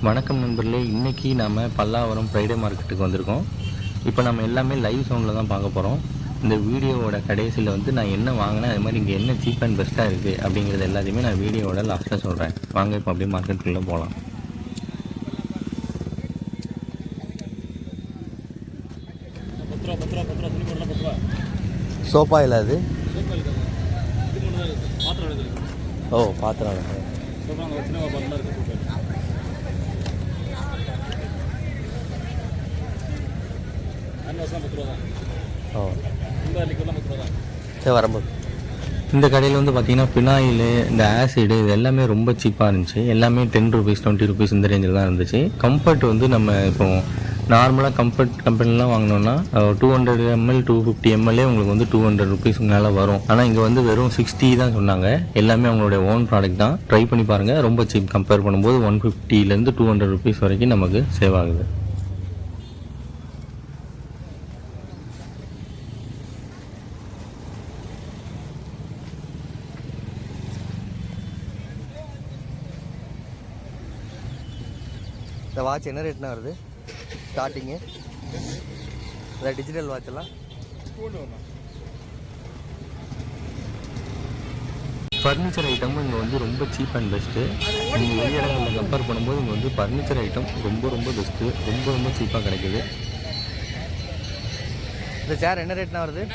வணக்கம் நண்பர்களே, இன்றைக்கி நாம் பல்லாவரம் ஃப்ரைடே மார்க்கெட்டுக்கு வந்திருக்கோம். இப்போ நம்ம எல்லாமே லைவ் சவுண்டில் தான் பார்க்க போகிறோம். இந்த வீடியோவோட கடைசியில் வந்து நான் என்ன வாங்கினேன், அது மாதிரி இங்கே என்ன சீப் அண்ட் பெஸ்ட்டாக இருக்குது அப்படிங்கிறது எல்லாத்தையுமே நான் வீடியோவோட லாஸ்ட்டாக சொல்கிறேன். வாங்க இப்போ அப்படியே மார்க்கெட்டுக்குள்ளே போகலாம். சோப்பா இல்லை அது? ஓ, பாத்திரம். சரி, வரும்போது இந்த கடையில் வந்து பார்த்திங்கன்னா ஃபினாயிலு, இந்த ஆசிடு, இது எல்லாமே ரொம்ப சீப்பாக இருந்துச்சு. எல்லாமே 10 ரூபீஸ் 20 ரூபீஸ் இந்த ரேஞ்சில் தான் இருந்துச்சு. கம்ஃபர்ட் வந்து நம்ம இப்போ நார்மலாக கம்ஃபர்ட் கம்பெனிலாம் வாங்கினோன்னா 200 ml 250 ml உங்களுக்கு வந்து 200 ரூபீஸ்க்கு மேலே வரும். ஆனால் இங்கே வந்து வெறும் 60 தான் சொன்னாங்க. எல்லாமே அவங்களுடைய ஓன் ப்ராடக்ட் தான். ட்ரை பண்ணி பாருங்கள், ரொம்ப சீப். கம்பேர் பண்ணும்போது 150 200 ரூபீஸ் வரைக்கும் நமக்கு சேவ் ஆகுது. இந்த வாட்ச் என்ன ரேட்னா வருது ஸ்டார்டிங்கு? இந்த டிஜிட்டல் வாட்செல்லாம் ஃபர்னிச்சர் ஐட்டமும் இங்கே வந்து ரொம்ப சீப் அண்ட் பெஸ்ட்டு. நீங்கள் வெளி இடங்களில் கம்பேர் பண்ணும்போது இங்கே வந்து ஃபர்னிச்சர் ஐட்டம் ரொம்ப பெஸ்ட்டு, ரொம்ப சீப்பாக கிடைக்குது. இந்த சேர் என்ன ரேட்னா வருது?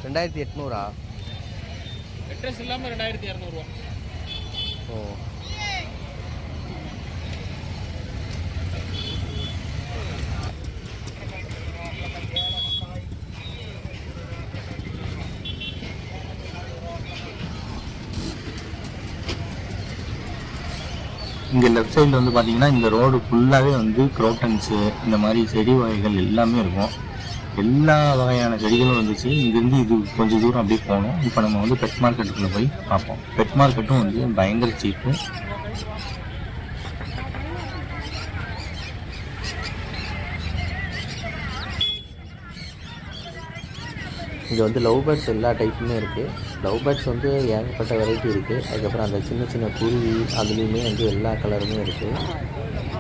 2800. அட்ரஸ் இல்லாமல் 2200. ஓ, இங்கே லெஃப்ட் சைடில் வந்து பார்த்தீங்கன்னா இந்த ரோடு ஃபுல்லாகவே வந்து குரோட்டன்ஸு, இந்த மாதிரி செடி வகைகள் எல்லாமே இருக்கும். எல்லா வகையான செடிகளும் வந்துச்சு. இங்கேருந்து இது கொஞ்சம் தூரம் அப்படியே போகணும். இப்போ நம்ம வந்து பெட் மார்க்கெட்டுக்குள்ளே போய் பார்ப்போம். பெட் மார்க்கெட்டும் வந்து பயங்கர சீப்பு. இங்கே வந்து லவ் பேர்ட்ஸ் எல்லா டைப்புமே இருக்குது. லவ் பேர்ட்ஸ் வந்து ஏகப்பட்ட வெரைட்டி இருக்குது. அதுக்கப்புறம் அந்த சின்ன குருவி, அதுலேயுமே வந்து எல்லா கலருமே இருக்குது.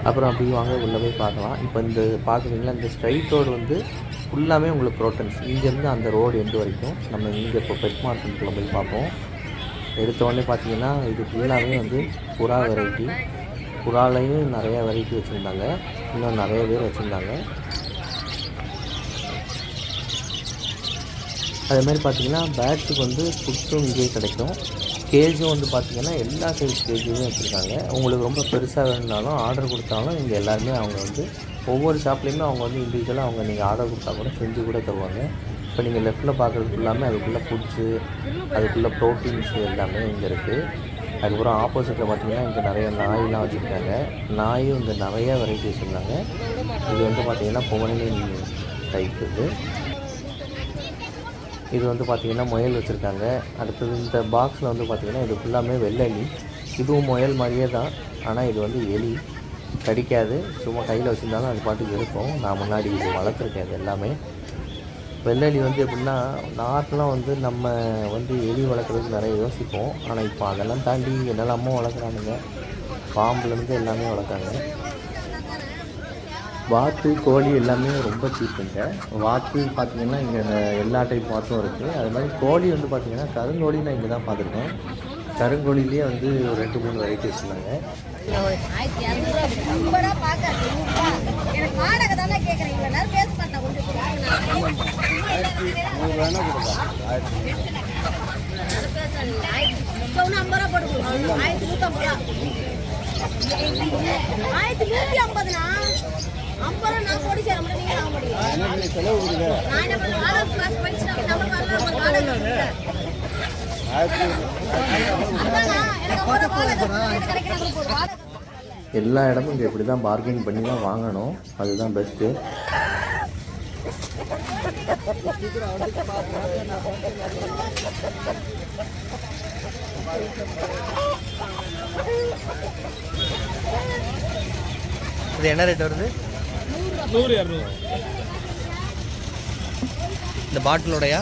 அப்புறம் அப்படி வாங்க உள்ளே போய் பார்க்கலாம். இப்போ இந்த பார்க்குறீங்களா, இந்த ஸ்ட்ரைட் ரோடு வந்து ஃபுல்லாமே உங்களுக்கு ப்ரோட்டன்ஸ். இங்கேருந்து அந்த ரோடு எண்டு வரைக்கும் நம்ம இங்கே இப்போ பெட் மார்க்கெட்டுக்குள்ளே போய் பார்ப்போம். எடுத்தோடனே பார்த்தீங்கன்னா இது ஃபுல்லாகவே வந்து புறா வெரைட்டி. புறாலையும் நிறையா வெரைட்டி வச்சுருந்தாங்க, இன்னும் நிறைய பேர் வச்சுருந்தாங்க. அதேமாதிரி பார்த்திங்கன்னா பேட்ஸுக்கு வந்து ஃபுட்ஸும் இங்கேயே கிடைக்கும். கேஜும் வந்து பார்த்திங்கன்னா எல்லா சைஸ் கேஜுமே வச்சுருக்காங்க. உங்களுக்கு ரொம்ப பெருசாக வேணுனாலும் ஆர்டர் கொடுத்தாலும் இங்கே எல்லாருமே அவங்க வந்து ஒவ்வொரு ஷாப்லேயுமே அவங்க வந்து இண்டிவிஜுவலாக அவங்க நீங்கள் ஆர்டர் கொடுத்தா கூட செஞ்சு கூட தருவாங்க. இப்போ நீங்கள் லெஃப்ட்டில் பார்க்குறது எல்லாமே அதுக்குள்ளே ஃபுட்ஸு, அதுக்குள்ளே ப்ரோட்டீன்ஸு எல்லாமே இங்கே இருக்குது. அதுக்கப்புறம் ஆப்போசிட்டில் பார்த்திங்கன்னா இங்கே நிறைய நாயெலாம் வச்சுருக்காங்க. நாயும் இங்கே நிறையா வெரைட்டி வச்சுருந்தாங்க. இது வந்து பார்த்திங்கன்னா பொமரேனியன் டைப் இது. இது வந்து பார்த்திங்கன்னா முயல் வச்சுருக்காங்க. அடுத்தது இந்த பாக்ஸில் வந்து பார்த்திங்கன்னா இது ஃபுல்லாமே வெள்ளெலி. இதுவும் முயல் மாதிரியே தான், ஆனால் இது வந்து எலி கடிக்காது. சும்மா கையில் வச்சுருந்தாலும் அது பாட்டுக்கு இருக்கும். நான் முன்னாடி இது வளர்த்துருக்கேன். இது எல்லாமே வெள்ளெலி வந்து எப்படின்னா, நார்மலாக வந்து நம்ம வந்து எலி வளர்க்குறதுக்கு நிறைய யோசிப்போம். ஆனால் இப்போ அதெல்லாம் தாண்டி என்னெல்லாமோ வளர்க்குறானுங்க. பாம்புலேருந்து எல்லாமே வளர்க்குறாங்க. வாத்து, கோழி எல்லாமே ரொம்ப சீப்புங்க. வாத்து பார்த்திங்கன்னா இங்கே எல்லா டைப் வாத்தும் இருக்குது. அது மாதிரி கோழி வந்து பார்த்திங்கன்னா கருங்கோழி நான் இங்கே தான் பார்த்துருக்கேன். கருங்கோழிலேயே வந்து ஒரு 2-3 வெரைட்டி வச்சுருந்தாங்க. எல்லா இடமும் இங்கே இப்படி தான் பார்கெயின் பண்ணி தான் வாங்கணும். அதுதான் பெஸ்ட்டு. இது என்ன ரேட் வருது? 100 200. இந்த பாட்டிலோடையா?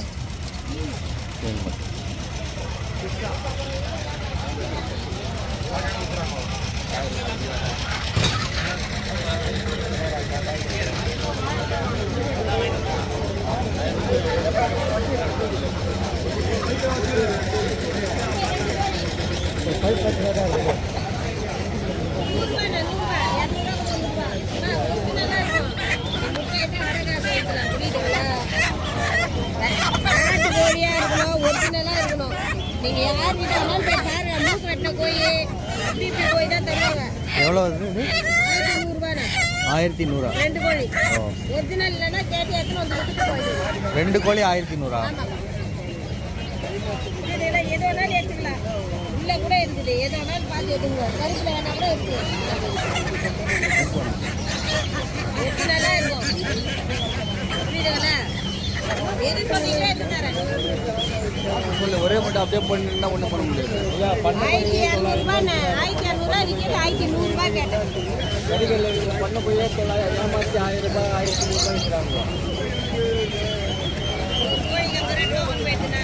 நீங்கள் யார் வீட்டு வேணாலும் போய் பாருங்க. மூக்கு வெட்டின கோய் பிபி கோய் தான் தருவாங்க. எவ்வளோ வருது இது? 1100 1100. 2 கோழி ஓ, ஒரிஜினல் இல்லைன்னா கேட்டு எத்தனை வந்து கொடுத்துட்டு போயிடுவோம். 2 கோழி 1100. இதெல்லாம் எது வேணாலும் எடுத்துக்கலாம். உள்ள கூட இருக்குது. எது வேணாலும் பார்த்து எடுங்க. கருப்பில் வேணா கூட இருக்குது. ஒரிஜினலாக இருக்கும். புரியுதுங்களா? எது சொன்னீங்களோ எடுத்து தரேன். ஒரே மட்டும் அப்படியே பண்ணிருந்தா ஒன்றும் பண்ண முடியாது. 1200 விற்கிறது. 1100 கேட்டேன். பண்ண போய் ஏமாற்றி 1000 ரூபாய் 1200 விற்கிறாங்க. கோழிக்கு ஒரு 2 ரூபா ஒன்று போயிட்டுனா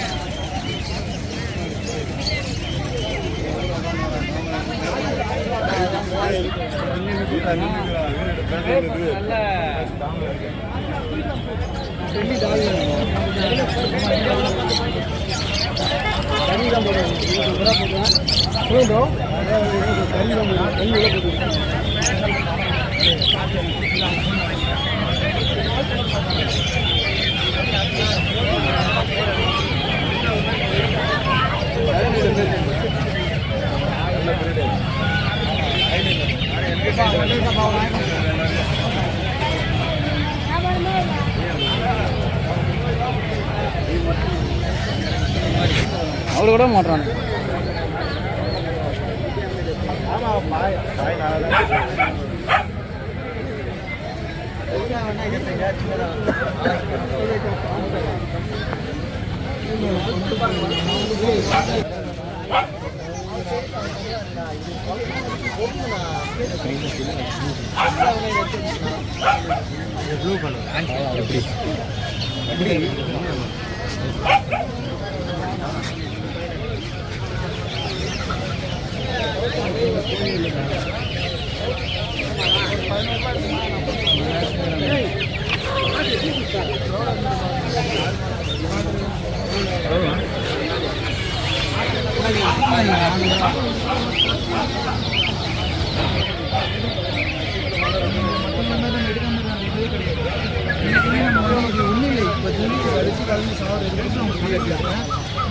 அவ்வளோ கூட மாட்டுறாங்க. ப்ளூ கலர் எப்படி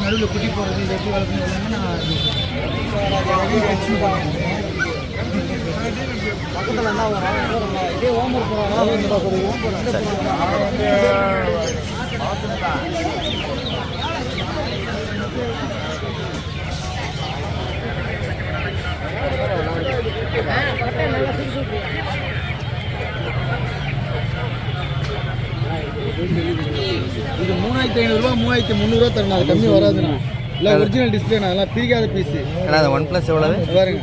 நடுவில் குட்டி போடுறது இந்த எப்படி வளர்க்கணும் பக்கத்தில் என்ன இதே ஓம்பூர் இது 3500 3300 தரணும். அது கம்மி வராதுண்ணா. இல்லை ஒரிஜினல் டிஸ்பிளேண்ணா. அதெல்லாம் பிரிக்காத பீஸு. அது OnePlus எவ்வளவு பாருங்க.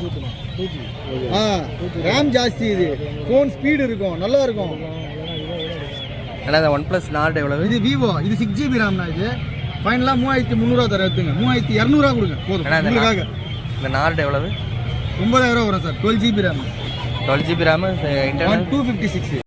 ரேம் ஜாஸ்தி. இது ஃபோன் ஸ்பீடு இருக்கும், நல்லா இருக்கும். ஏன்னா அந்த OnePlus Nord எவ்வளவு? இது விவோ. இது 6GB ரேம்ண்ணா. இது ஃபைனலாக 3300 தர எடுத்துங்க. 3200 கொடுங்க போதும். உங்களுக்காக இந்த Nord எவ்வளவு? 9000 வரும் sir. 12GB RAM. 12GB RAM internal 256.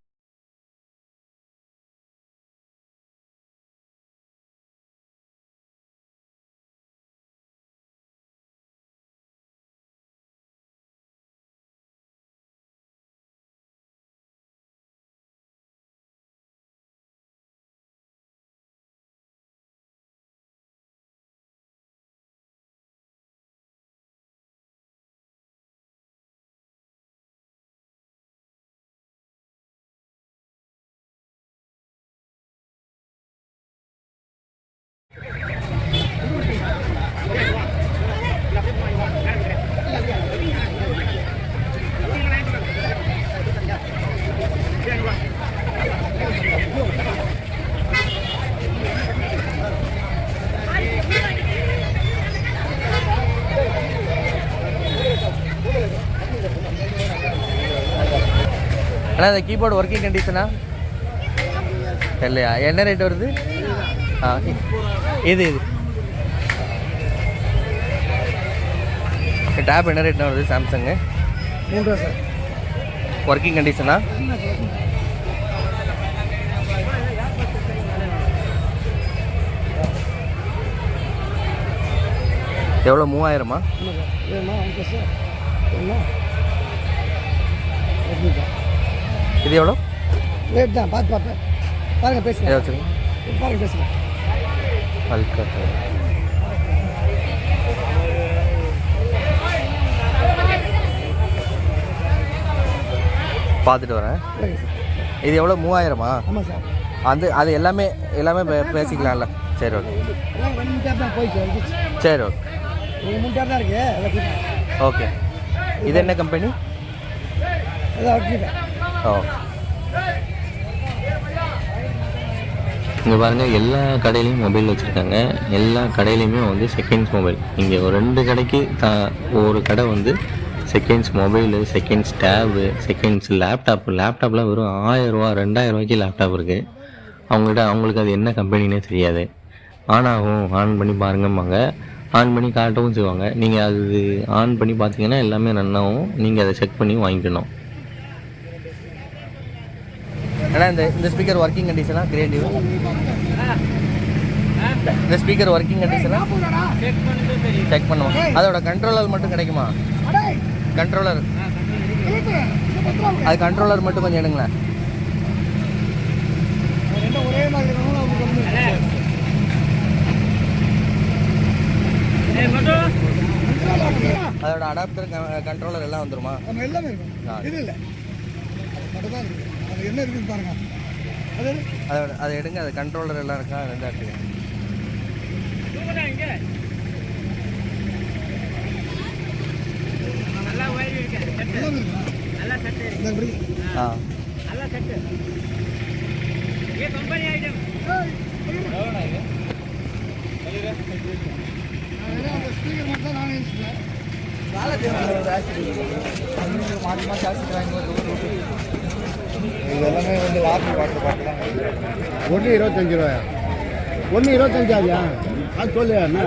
ஆனால் அந்த கீபோர்டு ஒர்க்கிங் கண்டிஷனா இல்லையா? என்ன ரேட் வருது? இது டேப் என்ன ரேட்னா வருது? சாம்சங்கு 3 ரூபா சார். ஒர்க்கிங் கண்டிஷனா? எவ்வளோ 3000மா? இது எவ்வளோ ரேட் தான் பார்த்து பார்ப்பேன் பாருங்கள் பேசுகிறேன் இதை வச்சுருங்க. பாருங்கள் பேசுகிறேன் அல்கா பார்த்துட்டு வரேன். இது எவ்வளோ 3000மா? ஆமாம் சார். அது எல்லாமே பேசிக்கலாம்ல. சரி ஓகே. எல்லாம் 2 டேப் தான் போயிடுச்சு. சரி ஓகே. 3 டேப் தான் இருக்குது. ஓகே. இது என்ன கம்பெனி? ஓ, இங்கே பாருங்கள், எல்லா கடையிலையும் மொபைல் வச்சுருக்காங்க. எல்லா கடையிலையுமே வந்து செகண்ட்ஸ் மொபைல். இங்கே ஒரு 2 கடைக்கு ஒரு கடை வந்து seconds mobile, seconds tab, seconds லேப்டாப்லாம் வெறும் 1000 ரூபா 2000 ரூபாய்க்கு லேப்டாப் இருக்குது. அவங்களுக்கு அது என்ன கம்பெனினே தெரியாது. ஆன் பண்ணி பாருங்கம்பாங்க. ஆன் பண்ணி காட்டவும் செய்வாங்க. நீங்கள் அது ஆன் பண்ணி பார்த்தீங்கன்னா எல்லாமே ரன்னாகும். நீங்கள் அதை செக் பண்ணி வாங்கிக்கணும். ஏன்னா இந்த ஸ்பீக்கர் ஒர்க்கிங் கண்டிஷனா? கிரியேட்டிவ் இந்த ஸ்பீக்கர் ஒர்க்கிங் கண்டிஷனா செக் பண்ணுவோம். அதோட கண்ட்ரோலர் மட்டும் கிடைக்குமா? கண்ட்ரோலர் மட்டும் கொஞ்சம் எடுங்களேன். அதோட அடாப்டர் கண்ட்ரோலர் எல்லாம் வந்துருமா? எல்லாமே இருக்கும். இது இல்லை மட்டும் தான் இருக்குது. அது என்ன இருக்குன்னு பாருங்க. அதை எடுங்க. அது கண்ட்ரோலர் எல்லாம் இருக்கா? ரெண்டா இருக்கு. இதெல்லாமே வந்து லாபி வாட்டர் பாட்டிலாம் 1 25 ரூபாயா? 1 25 ஆகுயா? அது சொல்லியா என்ன?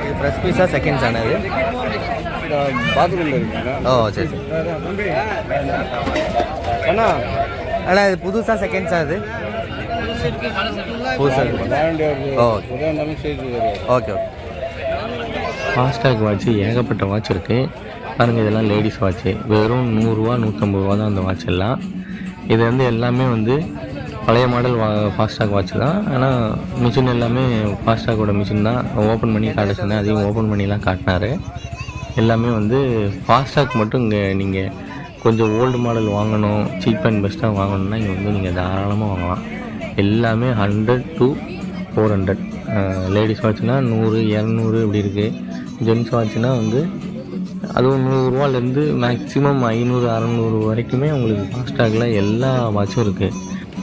இது ஃப்ரெஷ் பீஸா செகண்ட்ஸ் ஆனது? பாத்ரூமில் இருக்குங்க. ஓ சரி சரி. அண்ணா இது புதுசா செகண்ட்ஸா? இது ஓகே. ஃபாஸ்டாக் வாட்ச் ஏகப்பட்ட வாட்ச் இருக்குது பாருங்கள். இதெல்லாம் லேடிஸ் வாட்ச்சு. வெறும் 100 ரூபா 150 ரூபா தான் அந்த வாட்ச் எல்லாம். இது வந்து எல்லாமே வந்து பழைய மாடல் ஃபாஸ்டாக் வாட்ச் தான். ஆனால் மிஷின் எல்லாமே ஃபாஸ்டாகோட மிஷின் தான். ஓப்பன் பண்ணி காட்ட சொன்னேன், அதையும் ஓப்பன் பண்ணிலாம் காட்டினார். எல்லாமே வந்து ஃபாஸ்டாக் மட்டும் இங்கே நீங்கள் கொஞ்சம் ஓல்டு மாடல் வாங்கணும், சீப் அண்ட் பெஸ்ட்டாக வாங்கணுன்னா இங்கே வந்து நீங்கள் தாராளமாக வாங்கலாம். எல்லாமே 100 to 400. லேடிஸ் வாட்ச்னா 100 200 இப்படி இருக்குது. ஜென்ஸ் வாட்ச்னா வந்து அதுவும் 100 ரூபாலேருந்து மேக்ஸிமம் 500 600 வரைக்குமே உங்களுக்கு ஃபாஸ்டாகில் எல்லா வாட்சும் இருக்குது.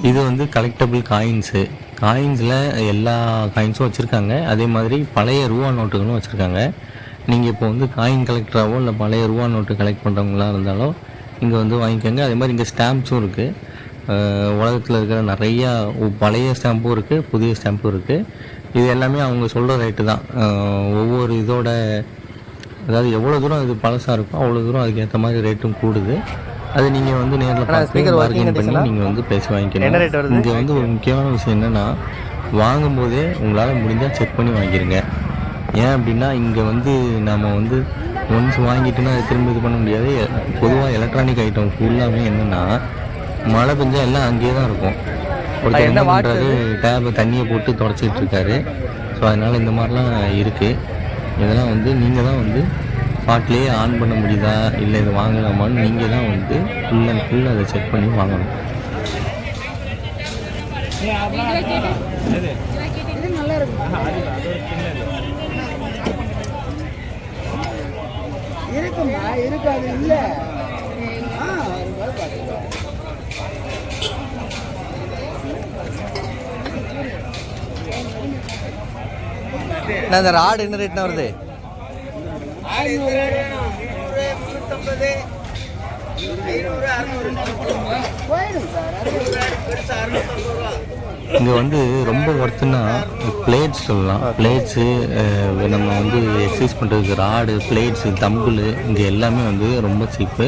இது வந்து கலெக்டபிள் காயின்ஸில் எல்லா காயின்ஸும் வச்சுருக்காங்க. அதே மாதிரி பழைய ரூபா நோட்டுகளும் வச்சுருக்காங்க. நீங்கள் இப்போ வந்து காயின் கலெக்டராகவோ இல்லை பழைய ரூபா நோட்டு கலெக்ட் பண்ணுறவங்களா இருந்தாலும் இங்கே வந்து வாங்கிக்கோங்க. அதே மாதிரி இங்கே ஸ்டாம்ப்ஸும் இருக்குது. உலகத்தில் இருக்கிற நிறையா பழைய ஸ்டாம்பும் இருக்குது, புதிய ஸ்டாம்பும் இருக்குது. இது எல்லாமே அவங்க சொல்கிற ரேட்டு தான். ஒவ்வொரு இதோட அதாவது எவ்வளோ தூரம் இது பழசாக இருக்கும் அவ்வளோ தூரம் அதுக்கேற்ற மாதிரி ரேட்டும் கூடுது. அது நீங்கள் வந்து நேரில் பார்த்து பார்கெயின் பண்ணி நீங்கள் வந்து பேசி வாங்கிக்கணும். இங்கே வந்து ஒரு முக்கியமான விஷயம் என்னென்னா, வாங்கும்போதே உங்களால் முடிஞ்சால் செக் பண்ணி வாங்கிடுங்க. ஏன் அப்படின்னா இங்கே வந்து நம்ம வந்து ஒன்ஸ் வாங்கிட்டோன்னா அது திரும்ப இது பண்ண முடியாது. பொதுவாக எலக்ட்ரானிக் ஐட்டம் ஃபுல்லாமே என்னென்னா மழை பெஞ்சால் எல்லாம் அங்கேயே தான் இருக்கும். ஒருத்தர் என்ன பண்ணுறாரு, டேபை தண்ணியை போட்டு தொடச்சிக்கிட்டு இருக்காரு. ஸோ அதனால் இந்த மாதிரிலாம் இருக்குது. இதெல்லாம் வந்து நீங்கள் தான் வந்து ஸ்பாட்லேயே ஆன் பண்ண முடியுதா இல்லை இதை வாங்கலாமான்னு நீங்கள் தான் வந்து ஃபுல் அண்ட் ஃபுல் அதை செக் பண்ணி வாங்கணும். நல்லா இருக்கும். இருக்குமா இருக்காது இல்லை. அந்த ராடு என்ன ரேட்னா வருது? 500 350 500 600 போயிடும் சார். 650 ரூபா இங்கே வந்து ரொம்ப ஒர்த்துன்னா பிளேட்ஸ் சொல்லலாம். பிளேட்ஸு நம்ம வந்து எக்ஸசைஸ் பண்ணுறதுக்கு ராடு, பிளேட்ஸு, தம்பிள் இங்கே எல்லாமே வந்து ரொம்ப சீப்பு.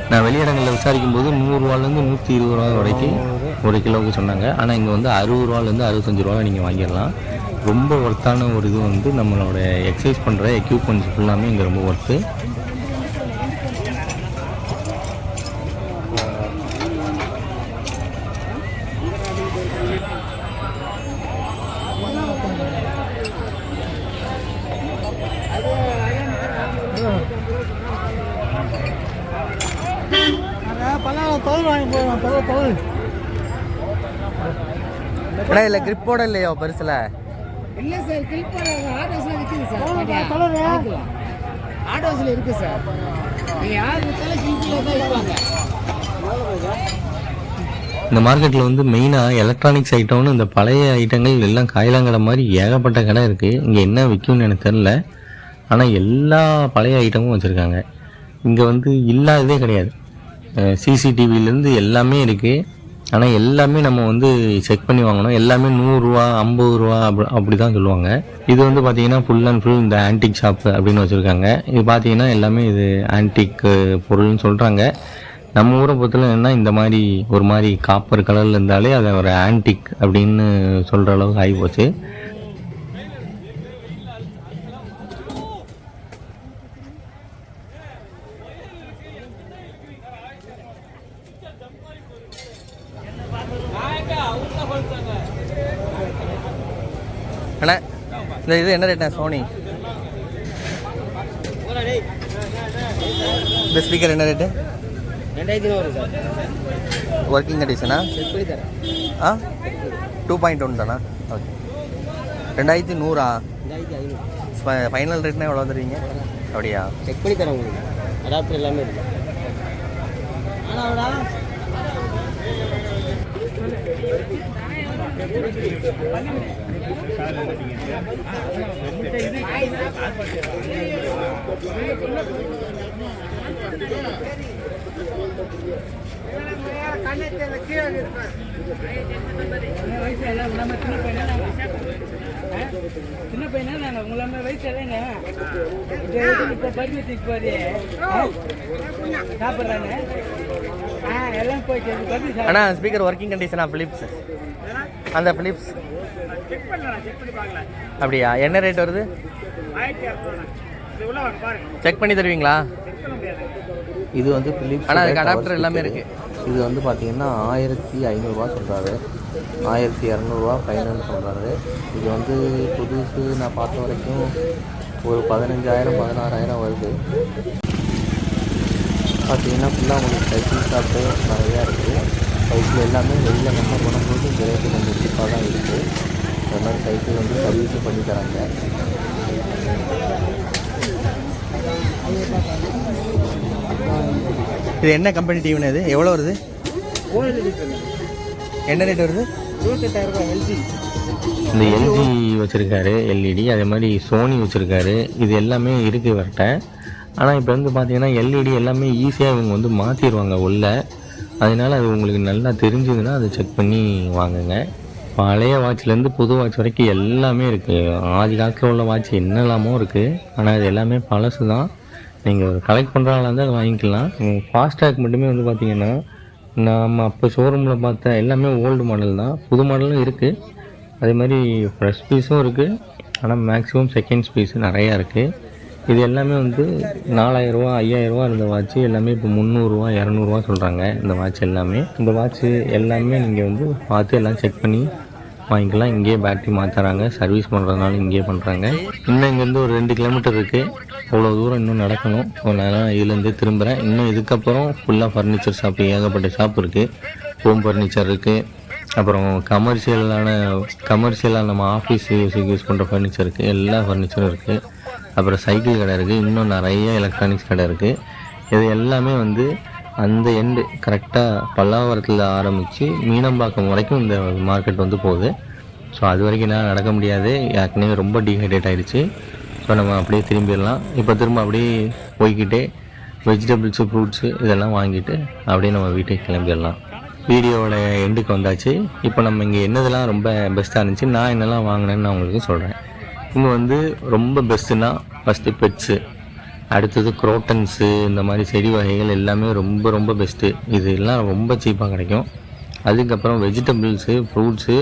நான் வெளியிடங்களில் விசாரிக்கும் போது 100 ரூபாலேருந்து 120 ரூபா வரைக்கும் ஒரு கிலோவுக்கு சொன்னாங்க. ஆனால் இங்கே வந்து 60 ரூபாலேருந்து 65 ரூபா நீங்கள் வாங்கிடலாம். ரொம்ப ஒர்த்தான ஒரு இது வந்து நம்மளோட எக்ஸசைஸ் பண்ணுற எக்யூப்மெண்ட்ஸ் ஃபுல்லாமே இங்கே ரொம்ப ஒர்த்து. அண்ணா இல்லை கிரிப்போட இல்லையோ பெருசில்? இல்லை சார், கிளிப்போட ஆட்டோஸில் விற்கிது சார். ஆட்டோஸில் இருக்குது சார். நீங்கள் யார் விற்றாலும் கிளிப்பில் தான் இருப்பாங்க. இந்த மார்க்கெட்டில் வந்து மெயினாக எலக்ட்ரானிக்ஸ் ஐட்டம்னு இந்த பழைய ஐட்டங்கள் எல்லாம் காயிலாங்கடை மாதிரி ஏகப்பட்ட கடை இருக்குது. இங்கே என்ன விற்கும்னு எனக்கு தெரில. ஆனால் எல்லா பழைய ஐட்டமும் வச்சுருக்காங்க. இங்கே வந்து இல்லாததே கிடையாது. சிசிடிவிலேருந்து எல்லாமே இருக்குது. ஆனால் எல்லாமே நம்ம வந்து செக் பண்ணி வாங்கணும். எல்லாமே 100 ரூபா 50 ரூபா அப்படி தான் சொல்லுவாங்க. இது வந்து பார்த்திங்கன்னா ஃபுல் அண்ட் ஃபுல் இந்த ஆன்டிக் ஷாப்பு அப்படின்னு வச்சுருக்காங்க. இது பார்த்திங்கன்னா எல்லாமே இது ஆன்டிக் பொருள்னு சொல்கிறாங்க. நம்ம ஊரை பொறுத்தவரை என்ன, இந்த மாதிரி ஒரு மாதிரி காப்பர் கலரில் இருந்தாலே அதை ஒரு ஆன்டிக் அப்படின்னு சொல்கிற அளவுக்கு ஆகி போச்சு. அண்ணா இந்த இது என்ன ரேட்ண்ணா? சோனி இந்த ஸ்பீக்கர் என்ன ரேட்டு? 2000 சார். ஒர்க்கிங் கண்டிஷனா? செக் பண்ணி தரேன். 2.1 தானா? ஓகே. 2100. 2500. ஃபைனல் ரேட்னா எவ்வளோ தருவீங்க? அப்படியா? செக் பண்ணி தரேன் உங்களுக்கு. அடாப்டர் எல்லாமே இருக்குது. ஆனால் சின்ன பையனா நான் உங்களை வயசு இல்லைங்க. இப்போ பர்மிஷனுக்கு போது சாப்பிட்றாங்க எல்லாம் போயிட்டு. அண்ணா ஸ்பீக்கர் ஒர்க்கிங் கண்டிஷனா? ஃபிலிப்ஸ் அந்த ஃபிலிப்ஸ் அப்படியா? என்ன ரேட் வருது? செக் பண்ணி தருவீங்களா? இது வந்து பிலிப்ஸ். ஆனால் அதுக்கு அடாப்டர் எல்லாமே இருக்குது. இது வந்து பார்த்திங்கன்னா 1500 சொல்கிறாரு. 1200 ஃபைனல் சொல்கிறாரு. இது வந்து புதுசு நான் பார்த்த வரைக்கும் ஒரு 15,000 16,000 வருது. பார்த்திங்கன்னா ஃபுல்லாக உங்களுக்கு சைக்கிள் ஷாப்பு நிறையா இருக்குது. சைக்கிள் எல்லாமே வெளியில் நம்ம போகும்போது இந்த ரேட்டு கொஞ்சம் சீப்பாக தான் இருக்குது. இந்த மாதிரி சைக்கிள் வந்து சர்வீஸும் பண்ணி தராங்க. இது என்ன கம்பெனி டிவின்னு? இது எவ்வளோ வருது? என்ன ரேட் வருது? 28,000 ரூபாய் எல்ஜி. இந்த எல்ஜி வச்சுருக்காரு, எல்இடி. அதே மாதிரி சோனி வச்சுருக்காரு. இது எல்லாமே இருக்குது இவர்கிட்ட. ஆனால் இப்போ வந்து பார்த்திங்கன்னா எல்இடி எல்லாமே ஈஸியாக இவங்க வந்து மாற்றிடுவாங்க உள்ள. அதனால் அது உங்களுக்கு நல்லா தெரிஞ்சுதுன்னா அதை செக் பண்ணி வாங்குங்க. பழைய வாட்ச்லேருந்து புது வாட்ச் வரைக்கும் எல்லாமே இருக்குது. ஆதி காலத்தில் உள்ள வாட்ச் என்னெல்லாமோ இருக்குது. ஆனால் அது எல்லாமே பழசு தான். நீங்கள் கலெக்ட் பண்ணுறாங்களா இருந்தால் அதை வாங்கிக்கலாம். ஃபாஸ்டாக் மட்டுமே வந்து பார்த்திங்கன்னா நம்ம அப்போ ஷோரூமில் பார்த்த எல்லாமே ஓல்டு மாடல் தான். புது மாடலும் இருக்குது. அதே மாதிரி ஃப்ரெஷ் பீஸும் இருக்குது. ஆனால் மேக்ஸிமம் செகண்ட்ஸ் பீஸு நிறையா இருக்குது. இது எல்லாமே வந்து 4000 ரூபா 5000 ரூபா இருந்த வாட்ச்சு எல்லாமே இப்போ 300 ரூபா 200 ரூபா சொல்கிறாங்க இந்த வாட்ச் எல்லாமே. இந்த வாட்ச்சு எல்லாமே நீங்கள் வந்து பார்த்து எல்லாம் செக் பண்ணி வாங்கிக்கலாம். இங்கேயே பேட்டரி மாற்றுறாங்க. சர்வீஸ் பண்ணுறதுனால இங்கேயே பண்ணுறாங்க. இன்னும் இங்கேருந்து ஒரு 2 கிலோமீட்டர் இருக்குது. அவ்வளோ தூரம் இன்னும் நடக்கணும். நான் இதுலேருந்தே திரும்புகிறேன். இன்னும் இதுக்கப்புறம் ஃபுல்லாக ஃபர்னிச்சர் ஷாப்பு ஏகப்பட்ட ஷாப் இருக்குது. ஹோம் ஃபர்னிச்சர் இருக்குது. அப்புறம் கமர்ஷியலாக நம்ம ஆஃபீஸ் யூஸ் பண்ணுற ஃபர்னிச்சர் இருக்குது. எல்லா ஃபர்னிச்சரும் இருக்குது. அப்புறம் சைக்கிள் கடை இருக்குது. இன்னும் நிறைய எலக்ட்ரானிக்ஸ் கடை இருக்குது. இது எல்லாமே வந்து அந்த எண்டு கரெக்டாக பல்லாவரத்தில் ஆரம்பித்து மீனம்பாக்கம் வரைக்கும் இந்த மார்க்கெட் வந்து போகுது. ஸோ அது வரைக்கும் என்னால் நடக்க முடியாது. ஏற்கனவே ரொம்ப டீஹைட்ரேட் ஆகிடுச்சு. ஸோ நம்ம அப்படியே திரும்பிடலாம். இப்போ திரும்ப அப்படியே போய்கிட்டே வெஜிடபிள்ஸு ஃப்ரூட்ஸு இதெல்லாம் வாங்கிட்டு அப்படியே நம்ம வீட்டுக்கு கிளம்பிடலாம். வீடியோவோட எண்டுக்கு வந்தாச்சு. இப்போ நம்ம இங்கே என்னதெல்லாம் ரொம்ப பெஸ்ட்டாக இருந்துச்சு, நான் என்னெல்லாம் வாங்கினேன்னு நான் உங்களுக்கு சொல்கிறேன். இங்கே வந்து ரொம்ப பெஸ்ட்டுன்னா ஃபஸ்ட்டு பெட்ஸு, அடுத்தது குரோட்டன்ஸு, இந்த மாதிரி செடி வகைகள் எல்லாமே ரொம்ப ரொம்ப பெஸ்ட்டு. இது எல்லாம் ரொம்ப சீப்பாக கிடைக்கும். அதுக்கப்புறம் வெஜிடபிள்ஸு, ஃப்ரூட்ஸு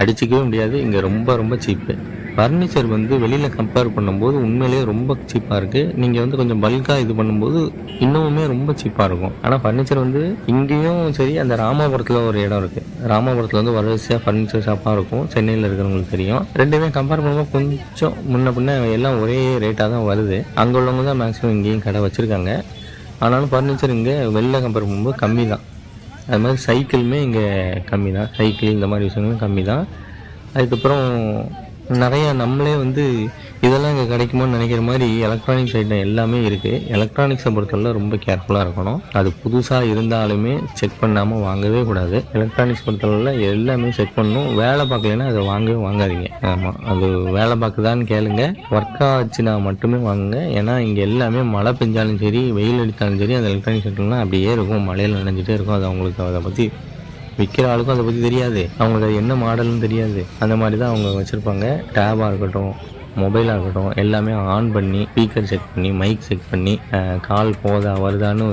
அடிச்சிக்கவே முடியாது, இங்கே ரொம்ப ரொம்ப சீப்பு. ஃபர்னிச்சர் வந்து வெளியில் கம்பேர் பண்ணும்போது உண்மையிலேயே ரொம்ப சீப்பாக இருக்குது. நீங்கள் வந்து கொஞ்சம் பல்காக இது பண்ணும்போது இன்னுமே ரொம்ப சீப்பாக இருக்கும். ஆனால் ஃபர்னிச்சர் வந்து இங்கேயும் சரி, அந்த ராமாபுரத்தில் ஒரு இடம் இருக்குது. ராமாபுரத்தில் வந்து வரிசையாக ஃபர்னிச்சர் ஷாப்பாக இருக்கும். சென்னையில் இருக்கிறவங்களுக்கு தெரியும். ரெண்டுமே கம்பேர் பண்ணும்போது கொஞ்சம் முன்ன பின்ன எல்லாம் ஒரே ரேட்டாக தான் வருது. அங்கே உள்ளவங்க தான் மேக்ஸிமம் இங்கேயும் கடை வச்சுருக்காங்க. ஆனாலும் ஃபர்னிச்சர் இங்கே வெளில கம்பேர் பண்ணும்போது கம்மி தான். அது மாதிரி சைக்கிளுமே இங்கே கம்மி தான். சைக்கிள் இந்த மாதிரி விஷயங்களும் கம்மி தான். அதுக்கப்புறம் நிறையா நம்மளே வந்து இதெல்லாம் இங்கே கிடைக்குமோன்னு நினைக்கிற மாதிரி எலக்ட்ரானிக்ஸ் ஐட்டம் எல்லாமே இருக்குது. எலக்ட்ரானிக்ஸை பொறுத்தவரை ரொம்ப கேர்ஃபுல்லாக இருக்கணும். அது புதுசாக இருந்தாலுமே செக் பண்ணாமல் வாங்கவே கூடாது. எலக்ட்ரானிக்ஸ் பொறுத்தவரை எல்லாமே செக் பண்ணணும். வேலை பார்க்கலைன்னா அதை வாங்கவே வாங்காதீங்க. ஆமாம், அது வேலை பார்க்குதான்னு கேளுங்க. ஒர்க் ஆச்சுன்னா மட்டுமே வாங்குங்க. ஏன்னா இங்கே எல்லாமே மழை பெஞ்சாலும் சரி, வெயில் அடித்தாலும் சரி, அந்த எலக்ட்ரானிக்ஸ் ஐட்டம்லாம் அப்படியே இருக்கும், மழையில் நனைஞ்சிட்டே இருக்கும். அது அவங்களுக்கு அதை பற்றி விற்கிற ஆளுக்கும் அதை பற்றி தெரியாது, அவங்களுக்கு அது என்ன மாடல்னு தெரியாது. அந்த மாதிரி தான் அவங்க வச்சுருப்பாங்க. டேபாக இருக்கட்டும், மொபைலாக இருக்கட்டும், எல்லாமே ஆன் பண்ணி ஸ்பீக்கர் செக் பண்ணி, மைக் செக் பண்ணி, கால் போதா வருதான்னு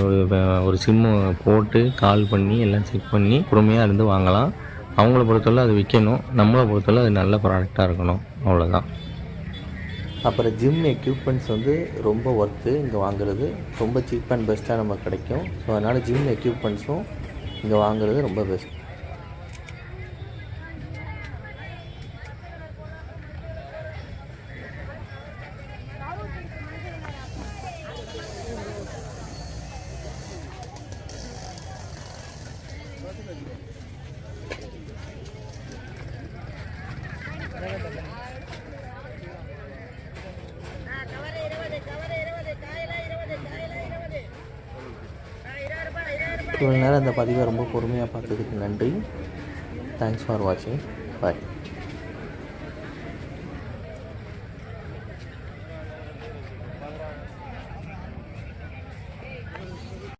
ஒரு சிம்மு போட்டு கால் பண்ணி எல்லாம் செக் பண்ணி பொறுமையாக இருந்து வாங்கலாம். அவங்கள பொறுத்தவரை அது விற்கணும், நம்மளை பொறுத்தவரை அது நல்ல ப்ராடக்டாக இருக்கணும். அவ்வளோதான். அப்புறம் ஜிம் எக்யூப்மெண்ட்ஸ் வந்து ரொம்ப ஒர்த்து இங்கே வாங்குறது. ரொம்ப சீப் அண்ட் பெஸ்ட்டாக நமக்கு கிடைக்கும். ஸோ அதனால் ஜிம் எக்யூப்மெண்ட்ஸும் இங்கே வாங்குறது ரொம்ப பெஸ்ட். இவ்வளோ நேரம் இந்த பதிவை ரொம்ப பொறுமையாக பார்த்ததுக்கு நன்றி. தேங்க்ஸ் ஃபார் வாட்சிங். பாய்.